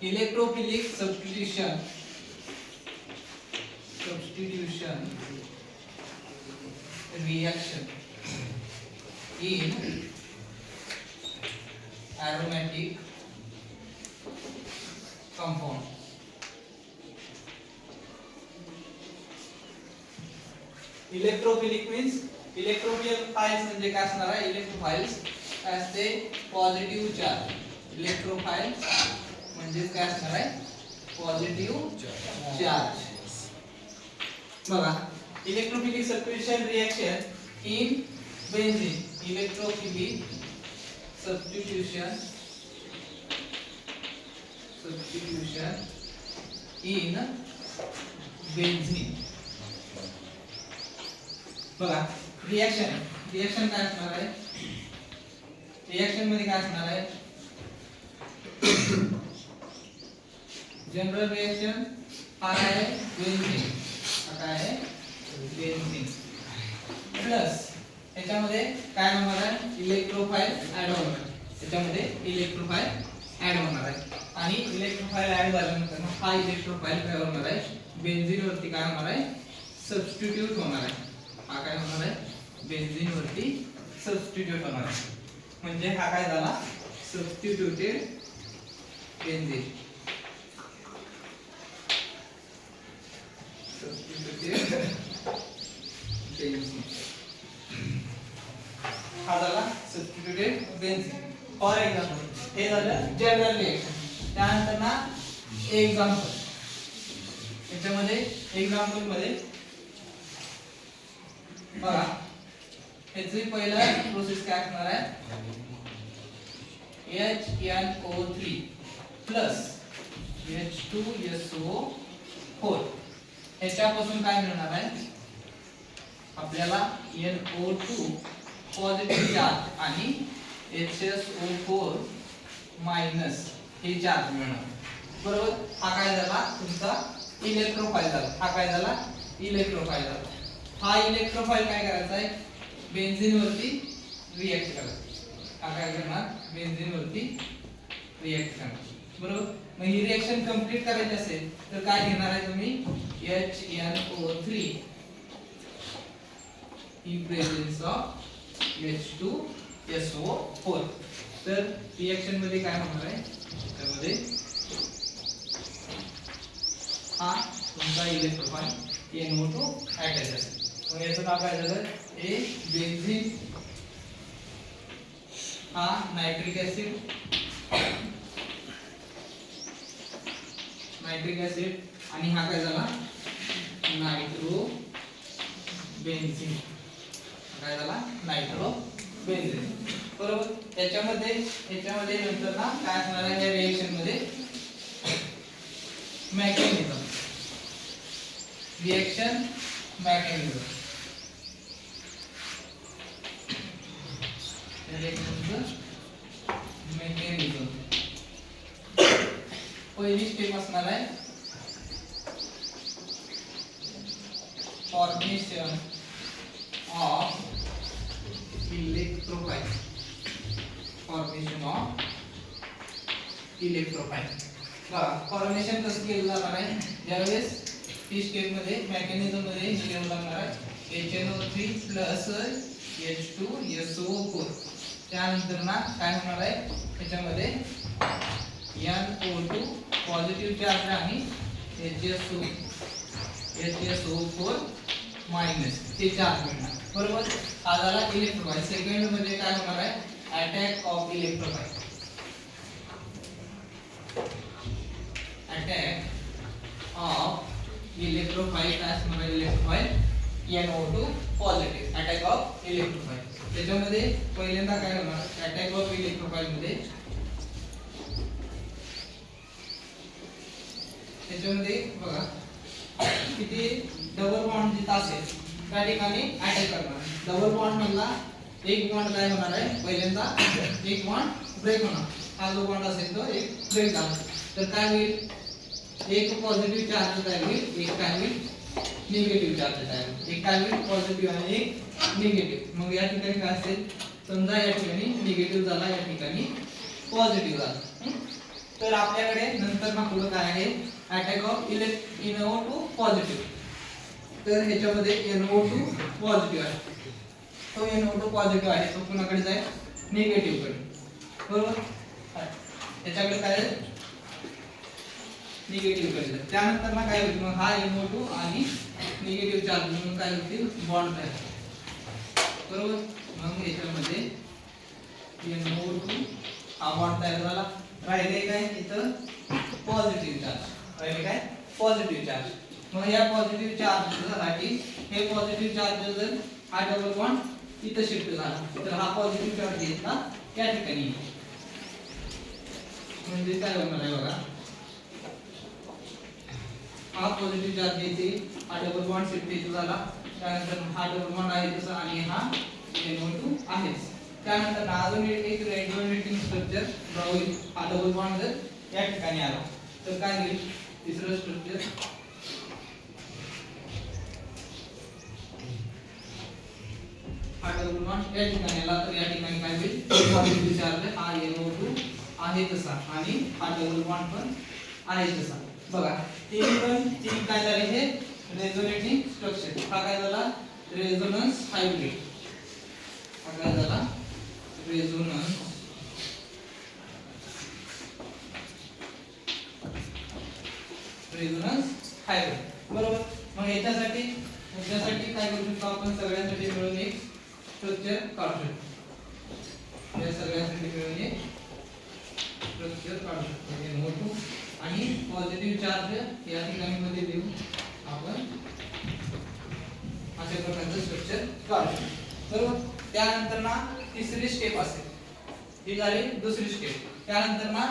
Electrophilic substitution reaction in aromatic compound. Electrophilic means electrophiles म्हणजे काय असणार आहे इलेक्ट्रोफाइल्स काय असते पॉझिटिव्ह चार्ज इलेक्ट्रोफाइल्स म्हणजे काय असणार आहे पॉझिटिव्ह चार्ज बघा electrophilic substitution reaction in benzene electrophilic substitution in benzene बघा रिएक्शन काय असणार आहे रिएक्शन मध्ये काय असणार आहे जनरल रिएक्शन हा आहे बेंझीन काय आहे बेंझीन प्लस याच्यामध्ये काय होणार आहे इलेक्ट्रोफाइल ऍड होणार आहे त्याच्यामध्ये इलेक्ट्रोफाइल ऍड होणार आहे आणि इलेक्ट्रोफाइल ऍड झाल्यानंतर हा इलेक्ट्रोफाइल काय होणार आहे बेंझीन वरती काय होणार आहे सबस्टिट्यूट होणार आहे हा काय होणार आहे बेंझीन वरती सबस्टिट्यूट होणार आहे म्हणजे हा काय झाला सबस्टिट्यूटेड बेंझीन हा झाला सबस्टिट्यूटेड बेंझीन फॉर एक्झाम्पल हे झालं जनरल रिएक्शन त्यानंतर ना एक्झाम्पल याच्यामध्ये एक्झाम्पल मध्ये बघा याची पहिला प्रोसेस काय असणार आहे HNO3 प्लस H2SO4 ह्याच्यापासून काय मिळणार आहे आपल्याला NO2 पॉझिटिव्ह चार्ज आणि HSO4 मायनस हे चार्ज मिळणार बरोबर हा काय झाला तुमचा इलेक्ट्रोफाइल झाला हा काय झाला इलेक्ट्रोफाइल झाला हा इलेक्ट्रोफाइल काय करायचा आहे बेंझीन वरती रिएक्ट करायचा हा काय करणार बेंझीन वरती रिएक्ट करणार बरोबर मग ही रिएक्शन कंप्लीट करायची असेल तर काय घेणार आहे तुम्ही HNO3 in presence of H2SO4 तर रिएक्शन मध्ये काय होणार आहे त्यामध्ये हा तुमचा इलेक्ट्रोफाइल NO2 अटॅच असेल मग याचं नाव काय झालं ए बेंझीन हा नायट्रिक ऍसिड आणि हा काय झाला नायट्रो बेंझीन काय झाला नायट्रो बेंझीन बरोबर याच्यामध्ये नंतर ना काय असणार आहे या रिएक्शन मध्ये मेकॅनिझम रिएक्शन मेकॅनिझम मेकॅनिझम पहिली स्टेप असणार आहे फॉर्मेशन ऑफ इलेक्ट्रोफाइल फॉर्मेशन कसं केलं जाणार आहे ज्यावेळेस ती स्टेप मध्ये मेकॅनिझम मध्ये लिहावं लागणार आहे HNO3 प्लस H2SO4 त्यानंतर ना काय होणार आहे त्याच्यामध्ये NO2 पॉझिटिव्ह चार्ज आणि HSO4 मायनस ते चार्ज मिळणार बरोबर हा झाला इलेक्ट्रोफाइल सेकंड मध्ये काय होणार आहे attack of electrophile attack of electrophile काय असणार electrophile NO2 positive attack of electrophile त्याच्यामध्ये पहिल्यांदा काय होणार अटॅक ऑफ इलेक्ट्रोफाइल मध्ये त्याच्यामध्ये बघा किती डबल बॉन्ड जिथं असेल त्या ठिकाणी अटॅक करणार डबल बॉन्ड मधला एक बॉन्ड काय होणार आहे पहिल्यांदा एक बॉन्ड ब्रेक होणार हा जो बॉन्ड असेल तो एक ब्रेक झाला तर काय होईल एक पॉझिटिव्ह चार्ज तयार होईल एक काय होईल निगेटिव्ह चार्ज तयार होईल एक काय होईल पॉझिटिव्ह आणि एक निगेटिव्ह मग या ठिकाणी काय असेल समजा या ठिकाणी निगेटिव्ह झाला या ठिकाणी पॉझिटिव्ह झाला तर आपल्याकडे नंतर ना पुढे काय आहे अटॅक ऑफ NO2 पॉझिटिव्ह. तर ह्याच्यामध्ये NO2 पॉझिटिव्ह आहे, तो NO2 पॉझिटिव्ह आहे तो कुणाकडे जाईल निगेटिव्ह कडे, बरोबर. त्याच्याकडे काय निगेटिव्ह कडे जाईल. त्यानंतर ना काय होईल मग हा NO2 आणि निगेटिव्ह चार्ज म्हणून काय होतील बॉन्ड तयार, बरोबर. मग याच्यामध्ये NO2 हा बॉन्ड तयार झाला. राहिले काय इथं पॉझिटिव्ह चार्ज, राहिले काय पॉझिटिव्ह चार्ज. मग या पॉझिटिव्ह चार्जसाठी हे पॉझिटिव्ह चार्ज जर हा डबल बॉन्ड इथं शिफ्ट झाला तर हा पॉझिटिव्ह चार्ज येतला या ठिकाणी, म्हणजे काय होणार आहे बघा, हा पॉझिटिव्ह चार्ज येते, हा डबल बॉन्ड शिफ्ट इथं झाला, त्यानंतर हा डबल बॉन्ड आहे तसा आणि हा NO2 आहेच. त्यानंतर अजून एक रेडिओनेटिंग स्ट्रक्चर ड्रॉ होईल. हा डबल बॉन्ड जर या ठिकाणी आला तर काय होईल तिसरं स्ट्रक्चर, हा डबल बॉन्ड या ठिकाणी आला तर या ठिकाणी काय होईल पॉझिटिव्ह चार्ज हा NO2 आहे तसा आणि हा डबल बॉन्ड पण आहे तसा. बघा तीन काय झाले हे रेझोनेटिंग स्ट्रक्चर. हा काय झाला रेझोनन्स हायब्रिड, हा काय झाला रेझोनन्स हायब्रिड, बरोबर. मग याच्यासाठी काय करू शकतो आपण सगळ्यांसाठी मिळून एक स्ट्रक्चर काढू शकतो, या सगळ्यांसाठी मिळून एक स्ट्रक्चर काढू शकतो. NO2 आणि पॉझिटिव्ह चार्ज या ठिकाणी मध्ये देऊ आपण अशा प्रकारचं स्ट्रक्चर काढू शकतो, बरोबर. त्यानंतर ना तिसरी स्टेप असेल, ही झाली दुसरी स्टेप. त्यानंतर ना